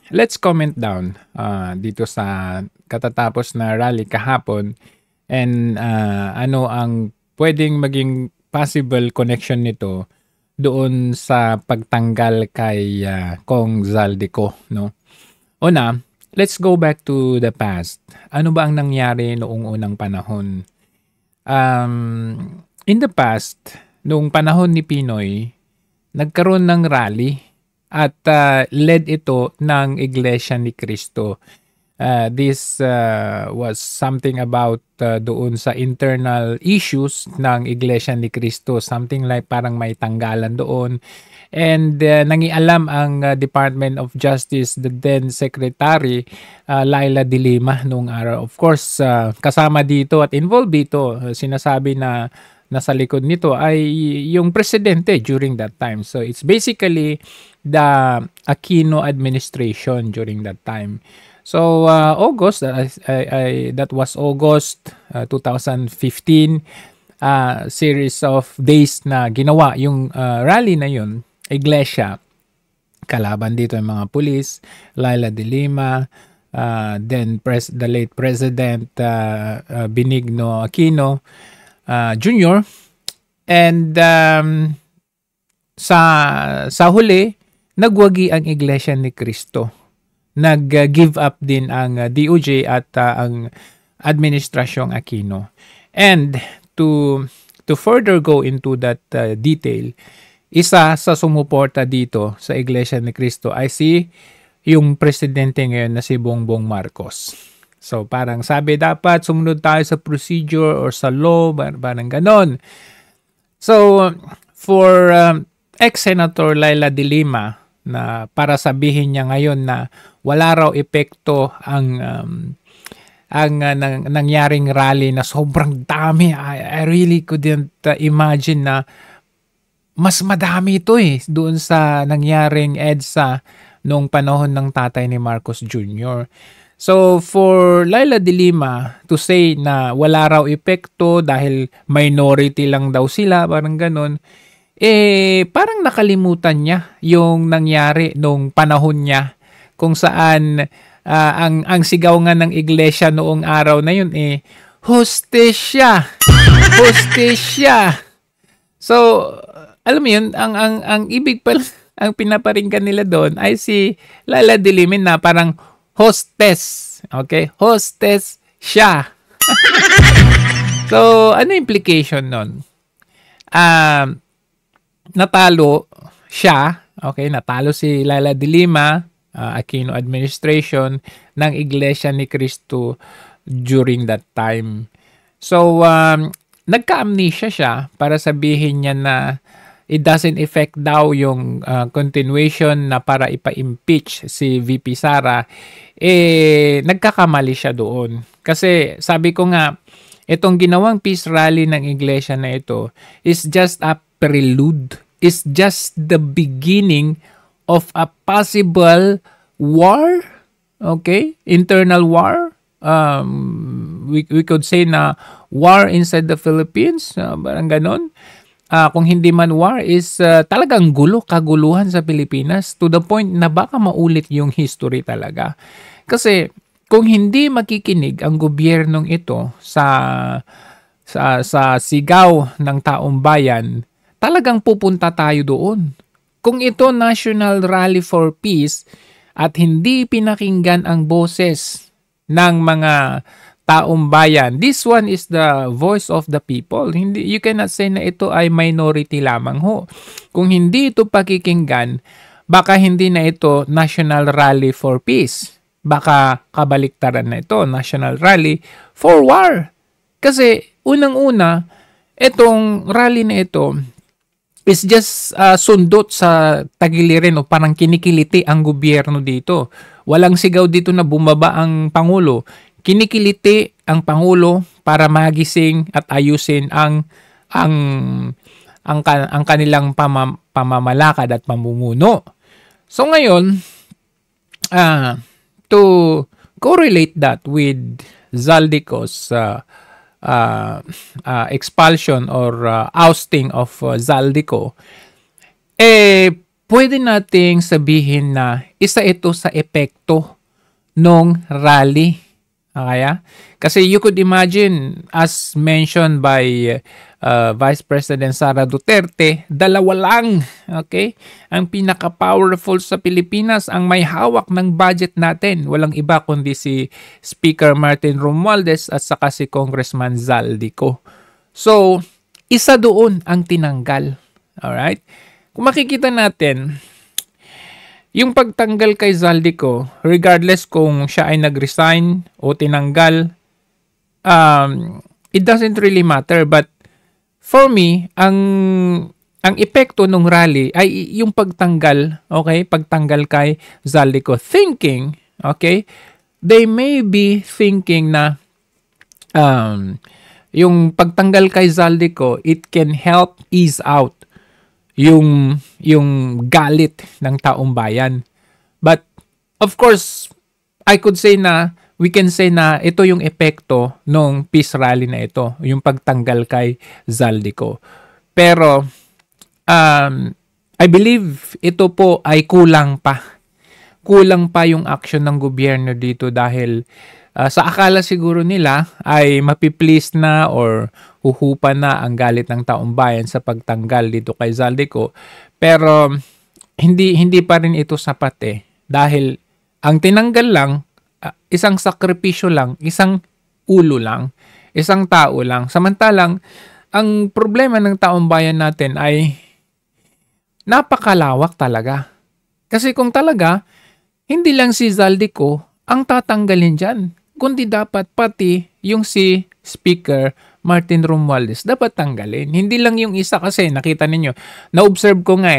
Let's comment down dito sa katatapos na rally kahapon and ano ang pwedeng maging possible connection nito doon sa pagtanggal kay Kong Zaldico, no? Una, let's go back to the past. Ano ba ang nangyari noong unang panahon? In the past, noong panahon ni Pinoy, nagkaroon ng rally at led ito ng Iglesia ni Cristo. This was something about doon sa internal issues ng Iglesia ni Cristo. Something like parang may tanggalan doon. And nangialam ang Department of Justice, the then Secretary Laila de Lima noong araw. Of course, kasama dito at involved dito. Sinasabi na nasa likod nito ay yung presidente during that time. So it's basically the Aquino administration during that time. So August, that was August 2015, series of days na ginawa yung rally na yun, Iglesia. Kalaban dito yung mga pulis, Laila de Lima, then the late President Benigno Aquino Jr. And sa huli, nagwagi ang Iglesia ni Cristo. Nag-give up din ang DOJ at ang Administrasyong Aquino. And to further go into that detail, isa sa sumuporta dito sa Iglesia ni Cristo ay yung presidente ngayon na si Bongbong Marcos. So parang sabi dapat sumunod tayo sa procedure or sa law, parang ganon. So for ex-Senator Laila de Lima, na para sabihin niya ngayon na wala raw epekto ang nangyaring rally na sobrang dami. I really couldn't imagine na mas madami ito doon sa nangyaring EDSA noong panahon ng tatay ni Marcos Jr. So for Laila de Lima to say na wala raw epekto dahil minority lang daw sila, parang ganon, parang nakalimutan niya yung nangyari nung panahon niya kung saan ang sigaw nga ng iglesia noong araw na yun hostesya. Hostesya. So alam mo yun, ang ibig pala, ang pinaparinggan nila doon ay si Laila de Lima na parang hostess. Okay? Hostess siya. So ano implication nun? Natalo siya, okay, natalo si Laila de Lima, Aquino administration ng Iglesia ni Cristo during that time. So, nagka-amnesia siya para sabihin niya na it doesn't affect daw yung continuation na para ipa-impeach si VP Sara. Nagkakamali siya doon. Kasi sabi ko nga, itong ginawang peace rally ng Iglesia na ito is just a prelude, is just the beginning of a possible war, okay? Internal war. We could say na war inside the Philippines, parang ganon. Kung hindi man war is talagang kaguluhan sa Pilipinas to the point na baka maulit yung history talaga. Kasi kung hindi makikinig ang gobyernong ito sa sigaw ng taong bayan, talagang pupunta tayo doon. Kung ito National Rally for Peace at hindi pinakinggan ang boses ng mga taong bayan, this one is the voice of the people. You cannot say na ito ay minority lamang ho. Kung hindi ito pakikinggan, baka hindi na ito National Rally for Peace. Baka kabaliktaran na ito, National Rally for War. Kasi unang-una, itong rally na ito is just sundot sa tagiliran o parang kinikiliti ang gobyerno dito. Walang sigaw dito na bumaba ang Pangulo. Kinikiliti ang Pangulo para magising at ayusin ang kanilang pamamalakad at pamumuno. So ngayon, to correlate that with Zaldico's expulsion or ousting of Zaldico, pwede nating sabihin na isa ito sa epekto nung rally. Okay? Kasi you could imagine, as mentioned by Vice President Sara Duterte, dalawa lang, okay? Ang pinaka-powerful sa Pilipinas, ang may hawak ng budget natin. Walang iba kundi si Speaker Martin Romualdez at saka si Congressman Zaldico. So, isa doon ang tinanggal. Alright? Kung makikita natin, yung pagtanggal kay Zaldico, regardless kung siya ay nag-resign o tinanggal, it doesn't really matter. But for me, ang epekto ng rally ay yung pagtanggal, okay? Pagtanggal kay Zaldico. Thinking, okay? They may be thinking na yung pagtanggal kay Zaldico, it can help ease out yung galit ng taong bayan. But of course, I could say na we can say na ito yung epekto ng peace rally na ito, yung pagtanggal kay Zaldico. Pero I believe ito po ay kulang pa. Kulang pa yung action ng gobyerno dito dahil sa akala siguro nila ay mapiplease na or huhupa na ang galit ng taong bayan sa pagtanggal dito kay Zaldico. Pero hindi pa rin ito sapat dahil ang tinanggal lang, isang sakripisyo lang, isang ulo lang, isang tao lang. Samantalang ang problema ng taong bayan natin ay napakalawak talaga. Kasi kung talaga hindi lang si Zaldico ang tatanggalin dyan, kundi dapat pati yung si Speaker Martin Romualdez dapat tanggalin. Hindi lang yung isa kasi nakita ninyo, na-observe ko nga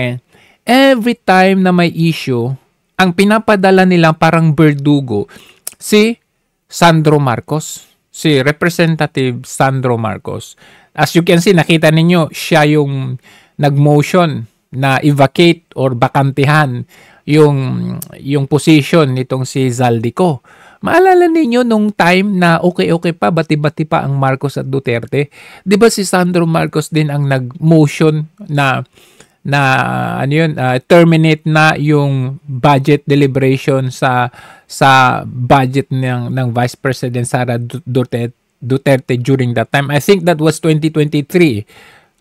every time na may issue, ang pinapadala nila parang berdugo, si Sandro Marcos, si Representative Sandro Marcos. As you can see, nakita ninyo, siya yung nag-motion na evacate or bakantihan yung position nitong si Zaldico. Maalala ninyo nung time na okay pa, bati-bati pa ang Marcos at Duterte? 'Di ba si Sandro Marcos din ang nag-motion na terminate na yung budget deliberation sa budget ng Vice President Sara Duterte during that time. I think that was 2023.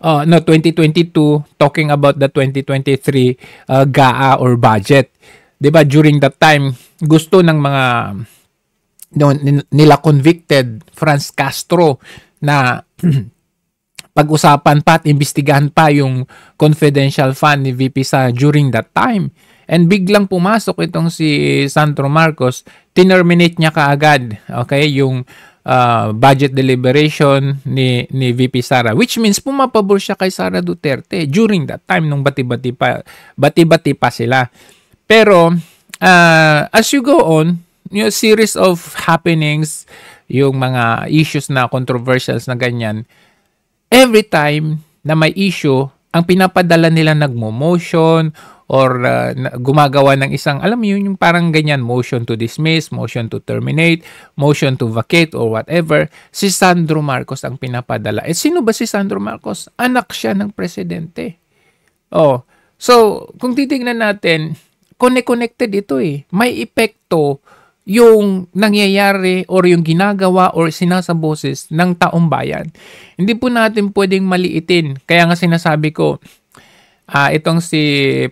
2022, talking about the 2023 GAA or budget. 'Di ba during that time gusto ng mga nila convicted Franz Castro na pag-usapan pa at imbestigahan pa yung confidential fund ni VP Sara during that time. And biglang pumasok itong si Sandro Marcos, tinerminate niya kaagad, okay, yung budget deliberation ni VP Sara, which means pumapabor siya kay Sara Duterte during that time nung bati-bati pa sila. Pero as you go on, yung series of happenings, yung mga issues na controversials na ganyan, every time na may issue, ang pinapadala nila nagmo-motion or gumagawa ng isang, alam mo yun, yung parang ganyan, motion to dismiss, motion to terminate, motion to vacate or whatever, si Sandro Marcos ang pinapadala. Sino ba si Sandro Marcos? Anak siya ng presidente. So, kung titignan natin, connected ito May epekto yung nangyayari or yung ginagawa or sinasaboses ng taong bayan. Hindi po natin pwedeng maliitin. Kaya nga sinasabi ko, itong si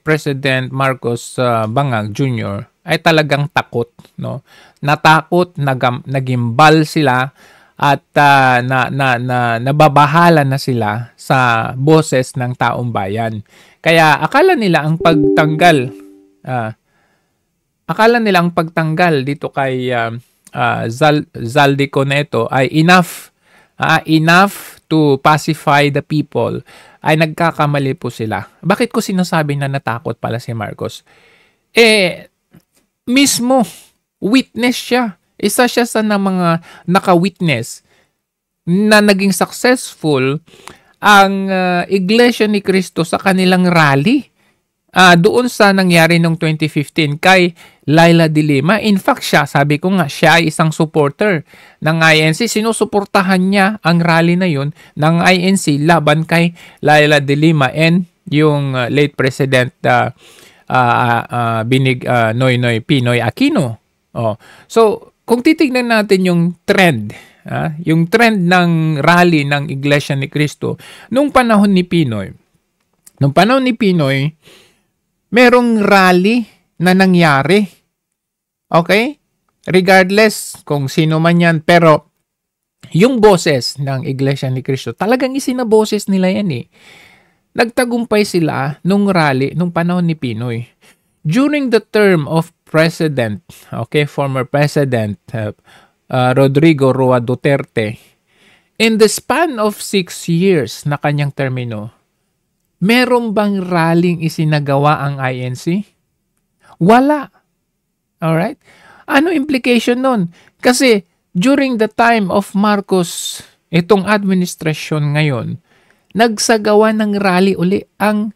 President Marcos Bangag Jr. ay talagang takot. No? Natakot, nagimbal sila at nababahala na sila sa boses ng taong bayan. Kaya akala nila ang pagtanggal dito kay Zaldico na ito ay enough to pacify the people, ay nagkakamali po sila. Bakit ko sinasabi na natakot pala si Marcos? Mismo witness siya. Isa siya sa mga naka-witness na naging successful ang Iglesia ni Cristo sa kanilang rally. Doon sa nangyari noong 2015 kay Leila de Lima. In fact, sabi ko nga, siya ay isang supporter ng INC. Sinusuportahan niya ang rally na yun ng INC laban kay Leila de Lima and yung late President Noynoy Pinoy Aquino. So, kung titignan natin yung trend, yung trend ng rally ng Iglesia ni Cristo nung panahon ni Pinoy. Nung panahon ni Pinoy, merong rally na nangyari. Okay? Regardless kung sino man yan, pero yung boses ng Iglesia ni Cristo, talagang isinaboses nila yan eh. Nagtagumpay sila nung rally nung panahon ni Pinoy. During the term of former President Rodrigo Roa Duterte, in the span of 6 years na kanyang termino, meron bang rallying isinagawa ang INC? Wala. Alright? Ano implication nun? Kasi during the time of Marcos, itong administrasyon ngayon, nagsagawa ng rally uli ang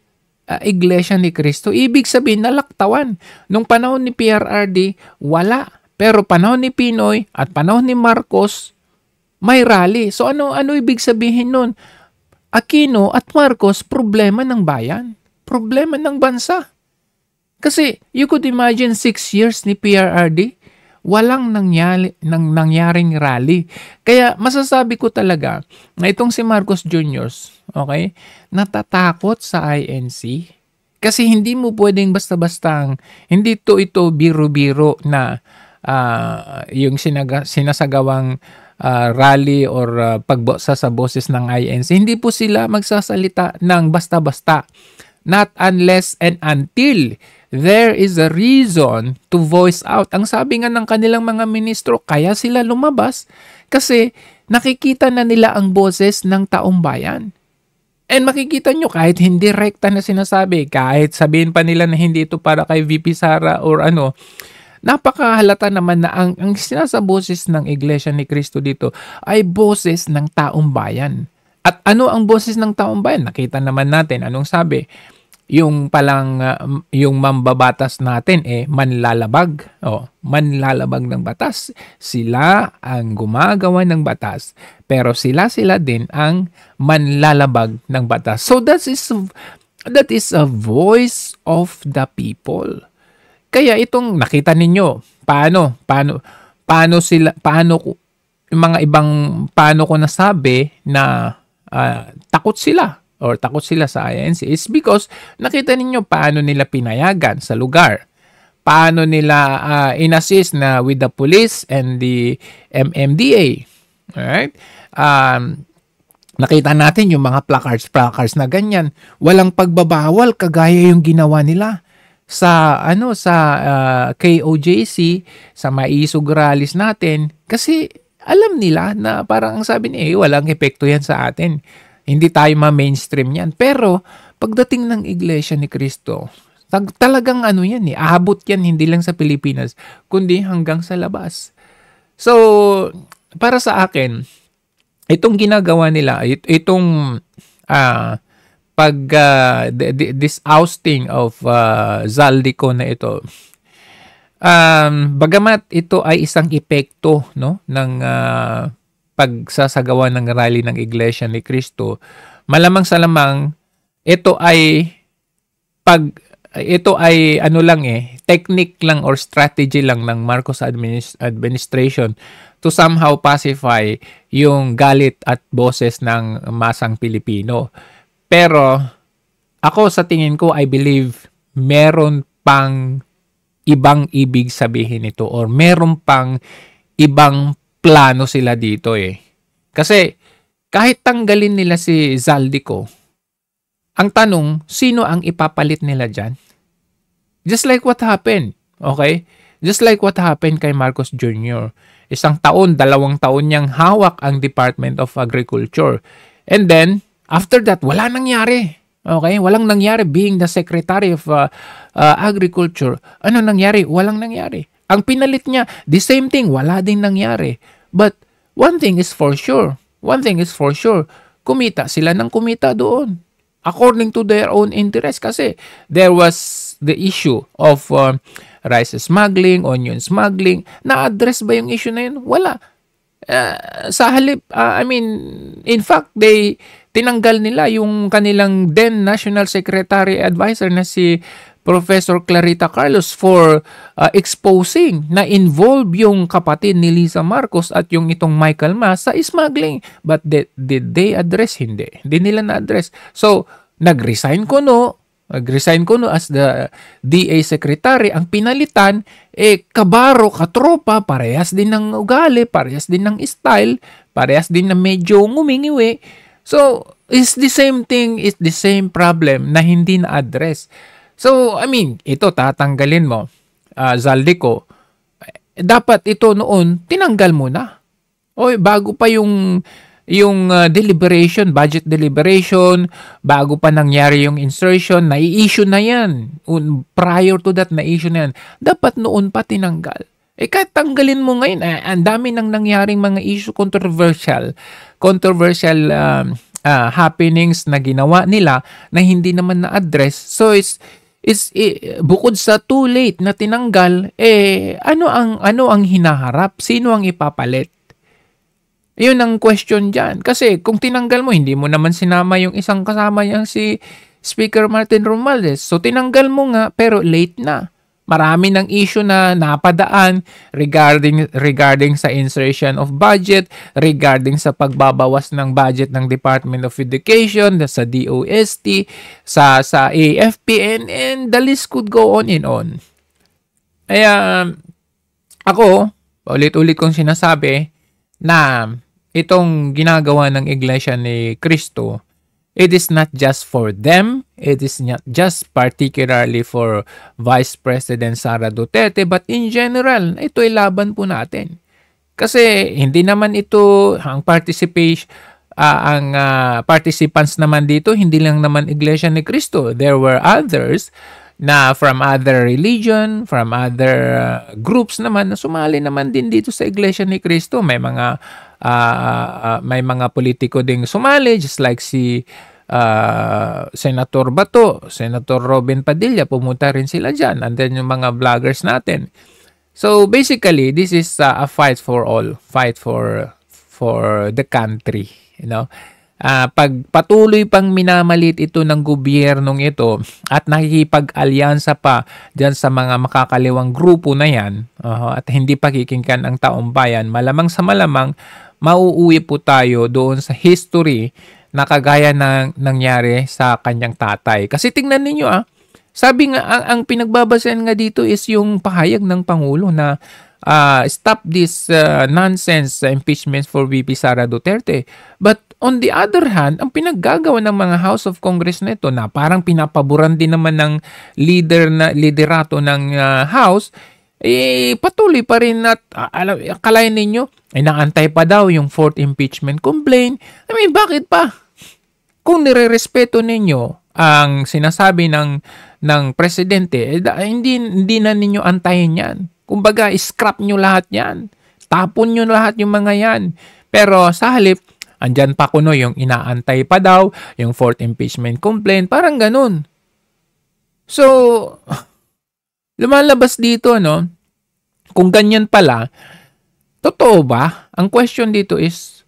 Iglesia ni Cristo. Ibig sabihin, nalaktawan. Nung panahon ni PRRD, wala. Pero panahon ni Pinoy at panahon ni Marcos, may rally. So ano ibig sabihin nun? Aquino at Marcos, problema ng bayan. Problema ng bansa. Kasi you could imagine 6 years ni PRRD, walang nangyaring rally. Kaya masasabi ko talaga na itong si Marcos Jr., okay, natatakot sa INC. Kasi hindi mo pwedeng basta-bastang, hindi ito biro-biro na yung sinasagawang rally or pagbosa sa boses ng INC. Hindi po sila magsasalita ng basta-basta. Not unless and until there is a reason to voice out. Ang sabi nga ng kanilang mga ministro, kaya sila lumabas kasi nakikita na nila ang boses ng taong bayan. And makikita nyo kahit hindi rekta na sinasabi, kahit sabihin pa nila na hindi ito para kay VP Sara or napakahalata naman na ang sinasaboses ng Iglesia ni Cristo dito ay boses ng taong bayan. At ano ang boses ng taong bayan? Nakita naman natin anong sabi. Yung yung mambabatas natin manlalabag. Manlalabag ng batas. Sila ang gumagawa ng batas. Pero sila din ang manlalabag ng batas. So that is a voice of the people. Kaya itong nakita ninyo, paano ko nasabi na takot sila sa INC is because nakita ninyo paano nila pinayagan sa lugar. Paano nila inassist na with the police and the MMDA. Alright? Nakita natin yung mga placards na ganyan. Walang pagbabawal kagaya yung ginawa nila sa KOJC, sa maisog rallies natin, kasi alam nila na parang ang sabi niya, walang epekto yan sa atin. Hindi tayo ma-mainstream yan. Pero pagdating ng Iglesia ni Cristo, talagang yan aabot yan hindi lang sa Pilipinas, kundi hanggang sa labas. So, para sa akin, itong ginagawa nila, itong this ousting of Zaldico na ito, bagamat ito ay isang epekto ng pagsasagawa ng rally ng Iglesia ni Cristo, malamang sa lamang ito ay technique lang or strategy lang ng Marcos administration to somehow pacify yung galit at boses ng masang Pilipino. Pero ako sa tingin ko, I believe meron pang ibang ibig sabihin ito or meron pang ibang plano sila dito Kasi kahit tanggalin nila si Zaldico, ang tanong, sino ang ipapalit nila dyan? Just like what happened, okay? Just like what happened kay Marcos Jr. 1 taon, 2 taon niyang hawak ang Department of Agriculture. And then, after that, wala nangyari. Okay? Walang nangyari being the Secretary of Agriculture. Ano nangyari? Walang nangyari. Ang pinalit niya, the same thing, wala din nangyari. But one thing is for sure. Kumita sila ng kumita doon. According to their own interest. Kasi there was the issue of rice smuggling, onion smuggling. Na-address ba yung issue na yun? Wala. Sa halip, in fact, tinanggal nila yung kanilang then National Secretary Advisor na si Professor Clarita Carlos for exposing na involved yung kapatid ni Lisa Marcos at yung itong Michael Mas sa smuggling. But did they address? Hindi. Hindi nila na-address. So, nag-resign kuno as the DA Secretary. Ang pinalitan, kabaro, katropa, parehas din ng ugali, parehas din ng style, parehas din na medyo ngumingiwi. So, it's the same thing, it's the same problem na hindi na-address. So, I mean, ito tatanggalin mo, Zaldico, dapat ito noon, tinanggal mo na. O, bago pa yung deliberation, budget deliberation, bago pa nangyari yung insertion, nai-issue na yan. Prior to that, nai-issue na yan. Dapat noon pa tinanggal. Kahit tanggalin mo ngayon, ang dami nang nangyaring mga issue, controversial happenings na ginawa nila na hindi naman na-address. So, bukod sa too late na tinanggal, ano ang hinaharap? Sino ang ipapalit? Yun ang question dyan. Kasi kung tinanggal mo, hindi mo naman sinama yung isang kasama niyang si Speaker Martin Romualdez. So tinanggal mo nga, pero late na. Marami ng issue na napadaan regarding sa insertion of budget, regarding sa pagbabawas ng budget ng Department of Education, sa DOST, sa AFP, and the list could go on and on. Kaya ako, ulit-ulit kong sinasabi na itong ginagawa ng Iglesia ni Cristo, it is not just for them, it is not just particularly for Vice President Sara Duterte, but in general, ito ay laban po natin. Kasi hindi naman ito ang participants naman dito, hindi lang naman Iglesia ni Cristo. There were others na from other religion, from other groups naman na sumali naman din dito sa Iglesia ni Cristo. May mga politiko ding sumali, just like si Senator Bato, Senator Robin Padilla, pumunta rin sila dyan. And then yung mga vloggers natin. So basically, this is a fight for all, fight for the country, you know. Pag patuloy pang minamalit ito ng gobyernong ito at nakikipag-alyansa pa dyan sa mga makakaliwang grupo na yan, at hindi pakikinggan ang taong bayan, malamang sa malamang mauuwi po tayo doon sa history na kagaya ng nangyari sa kanyang tatay. Kasi tingnan ninyo sabi nga, ang pinagbabasehan nga dito is yung pahayag ng Pangulo na stop this nonsense impeachment for VP Sara Duterte. But on the other hand, ang pinaggagawa ng mga House of Congress na ito na parang pinapaboran din naman ng liderato ng House, patuloy pa rin at akalain ninyo, naantay pa daw yung fourth impeachment complaint. I mean, bakit pa? Kung nirerespeto ninyo ang sinasabi ng presidente, hindi na ninyo antayin yan. Kumbaga, scrap nyo lahat yan. Tapon nyo lahat yung mga yan. Pero sa halip, andyan pa kuno yung inaantay pa daw, yung fourth impeachment complaint, parang ganun. So, lumalabas dito, no? Kung ganyan pala, totoo ba? Ang question dito is,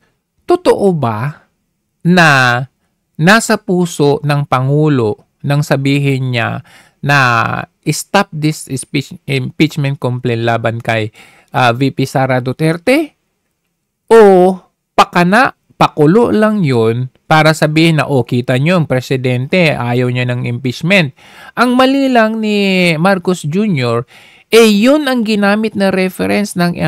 totoo ba na nasa puso ng Pangulo nang sabihin niya na stop this impeachment complaint laban kay VP Sara Duterte? O pakulo lang yun para sabihin na kita nyo ang presidente, ayaw niya ng impeachment. Ang mali lang ni Marcos Jr., yun ang ginamit na reference ng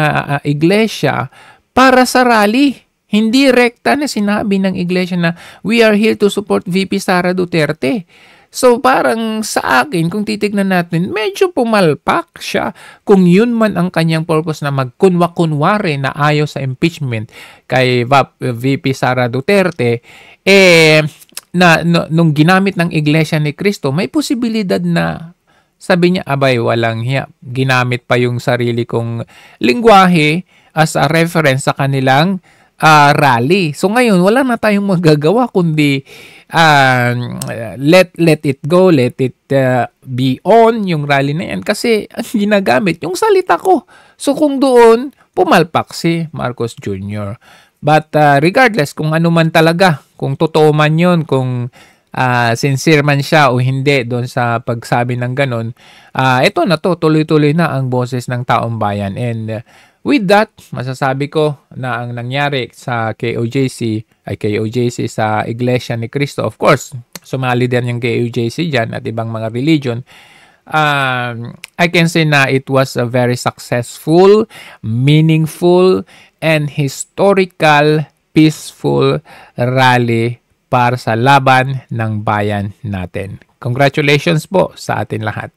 iglesia para sa rally. Hindi rekta na sinabi ng iglesia na we are here to support VP Sara Duterte. So parang sa akin, kung titignan natin, medyo pumalpak siya kung yun man ang kanyang purpose na magkunwa-kunwari na ayaw sa impeachment kay VP Sara Duterte, nung ginamit ng Iglesia ni Cristo, may posibilidad na sabi niya, abay, walang hiya. Ginamit pa yung sarili kong lingwahe as a reference sa kanilang rally. So ngayon, wala na tayong magagawa kundi let it go, let it be on yung rally na yan kasi ang ginagamit yung salita ko. So kung doon, pumalpak si Marcos Jr. But regardless kung ano man talaga, kung totoo man yun, kung sincere man siya o hindi doon sa pagsabi ng ganun, ito na to, tuloy-tuloy na ang boses ng taong bayan. And with that, masasabi ko na ang nangyari sa KOJC sa Iglesia ni Cristo, of course, sumali din yung KOJC dyan at ibang mga religion. I can say na it was a very successful, meaningful, and historical, peaceful rally para sa laban ng bayan natin. Congratulations po sa atin lahat.